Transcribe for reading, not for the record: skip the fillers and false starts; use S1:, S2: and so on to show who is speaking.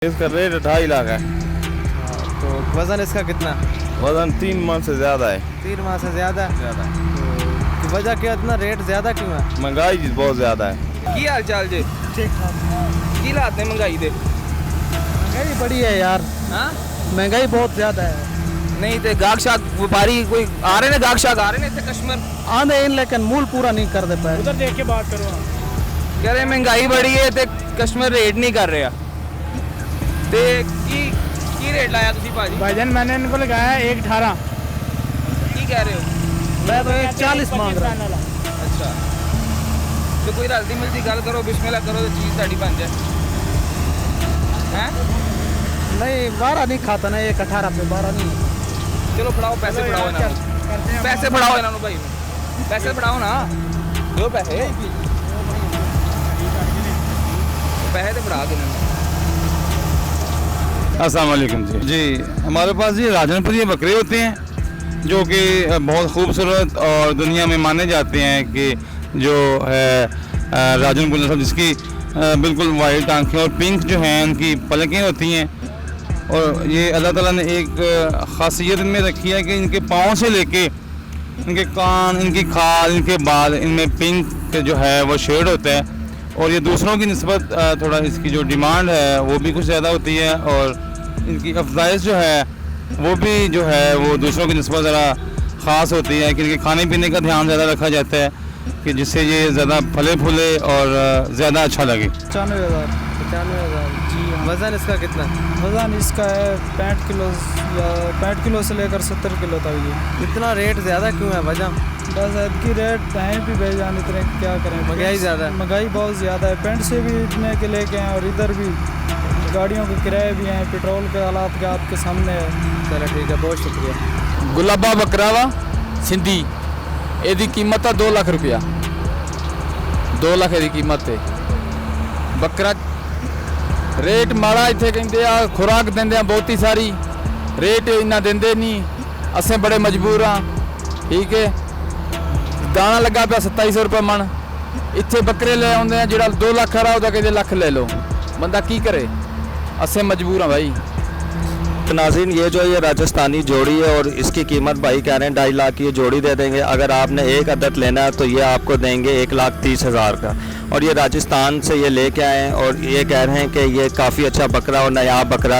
S1: इसका रेट 2.5 लाख है।
S2: तो वज़न इसका कितना?
S1: वजन 3 मन से ज़्यादा है।
S2: 3 माह से ज़्यादा? तो वजह क्या, इतना रेट ज़्यादा क्यों है?
S1: महंगाई जी बहुत ज़्यादा है।
S3: ਕੀ ਹਾਲ ਚਾਲ ਜੇ?
S2: ठीक ठाक।
S3: ਕੀ ਹਾਲਾਤ ਨੇ ਮਹਿੰਗਾਈ ਦੇ?
S2: महंगाई बड़ी है यार,
S3: ਹਾਂ
S2: महंगाई बहुत ज़्यादा है।
S3: ਨਹੀਂ ਤੇ ਗਾਹਕ ਸ਼ਾਕ ਵਪਾਰੀ ਕੋਈ ਆ ਰਹੇ ਨੇ, ਗਾਹਕ ਸ਼ਾਕ ਆ ਰਹੇ ਨੇ ਇੱਥੇ ਕਸਟਮਰ
S2: आंधे इन लेकिन मूल पूरा नहीं कर दे पाए।
S4: उधर देख के बात करो।
S3: ਕਹ ਰਹੇ ਮਹਿੰਗਾਈ ਬੜੀ ਹੈ ਤੇ ਕਸਟਮਰ ਰੇਟ ਨਹੀਂ ਕਰ ਰਿਹਾ ਤੇ ਕੀ ਰੇਟ ਲਾਇਆ ਤੁਸੀਂ ਭਾਜੀ?
S4: भाईजान मैंने इनको लगाया 1.18।
S3: ਕੀ ਕਹਿ ਰਹੇ ਹੋ?
S2: मैं तो 1.40 मांग रहा हूँ।
S3: ਅੱਛਾ ਤੇ ਕੋਈ ਰਲਦੀ ਮਿਲਦੀ ਗੱਲ ਕਰੋ, ਬਿਸਮਿਲ੍ਲਾ ਕਰੋ ਤੇ ਚੀਜ਼ ਤੁਹਾਡੀ ਬਣ ਜਾਏ। ਹੈ
S2: नहीं 12 नहीं खाता ना, 1.18 पे 12 नहीं।
S3: ਚਲੋ ਫੜਾਓ ਪੈਸੇ, ਫੜਾਓ ਇਹਨਾਂ ਨੂੰ ਪੈਸੇ, ਫੜਾਓ ਇਹਨਾਂ ਨੂੰ ਭਾਈ ਨੂੰ ਪੈਸੇ ਫੜਾਓ ਨਾ, ਦਿਓ ਪੈਸੇ, ਪੈਸੇ ਤੇ ਫੜਾ ਦੇਣਾ।
S5: अस्सलाम वालेकुम जी। हमारे पास ये राजनपुरी बकरे होते हैं जो कि बहुत खूबसूरत और दुनिया में माने जाते हैं कि जो है राजनपुरी नस्ल, जिसकी बिल्कुल वाइट आंखें और पिंक जो हैं उनकी पलकें होती हैं। और ये अल्लाह ताला ने एक ख़ासियत इनमें रखी है कि इनके पाँव से लेके इनके कान, इनकी खाल, इनके बाल, इनमें पिंक जो है वो शेड होता है। और ये दूसरों की निस्बत थोड़ा इसकी जो डिमांड है वो भी कुछ ज़्यादा होती है और इनकी अफजाइश जो है वो भी जो है वो दूसरों की निस्बत ज़रा ख़ास होती है कि इनके खाने पीने का ध्यान ज़्यादा रखा जाता है कि जिससे ये ज़्यादा फले फूले और ज़्यादा अच्छा लगे।
S2: 95,000। 95,000 जी। वज़न इसका कितना?
S4: वज़न इसका है 65 किलो या 65 किलो से लेकर 70 किलो तक। ये
S2: इतना रेट ज़्यादा क्यों है? वजह
S4: बस की रेट हैं भी बेजान, इतने क्या करें,
S2: महंगाई ज़्यादा है।
S4: महंगाई बहुत ज़्यादा है। पेंट से भी इतने के लेके हैं और इधर भी गाड़ियों के किराए भी हैं, पेट्रोल के हालात के आपके सामने है।
S2: चलो ठीक है, बहुत शुक्रिया।
S6: ਗੁਲਾਬਾ ਬੱਕਰਾ ਵਾ ਸਿੰਧੀ, ਇਹਦੀ ਕੀਮਤ ਆ 2 ਲੱਖ ਰੁਪਇਆ। 2 ਲੱਖ ਇਹਦੀ ਕੀਮਤ ਹੈ। ਬੱਕਰਾ ਰੇਟ ਮਾੜਾ ਇੱਥੇ ਕਹਿੰਦੇ ਆ, ਖੁਰਾਕ ਦਿੰਦੇ ਆ ਬਹੁਤੀ ਸਾਰੀ, ਰੇਟ ਇੰਨਾ ਦਿੰਦੇ ਨਹੀਂ, ਅਸੀਂ ਬੜੇ ਮਜਬੂਰ ਆ। ਠੀਕ ਹੈ, ਦਾਣਾ ਲੱਗਾ ਪਿਆ 2700 ਰੁਪਏ ਮਣ, ਇੱਥੇ ਬੱਕਰੇ ਲੈ ਆਉਂਦੇ ਆ ਜਿਹੜਾ 2 ਲੱਖ ਆ ਉਹਦਾ ਕਹਿੰਦੇ ਲੱਖ ਲੈ ਲਓ, ਬੰਦਾ ਕੀ ਕਰੇ, ਅਸੀਂ ਮਜਬੂਰ ਆ ਭਾਈ।
S7: नाज़रीन, ये जो ये राजस्थानी जोड़ी है और इसकी कीमत भाई कह रहे हैं 2.5 लाख की ये जोड़ी दे देंगे। अगर आपने एक अदद लेना है तो ये आपको देंगे 1,30,000 का। और ये राजस्थान से ये लेके आए हैं और ये कह रहे हैं कि ये काफ़ी अच्छा बकरा और नायाब बकरा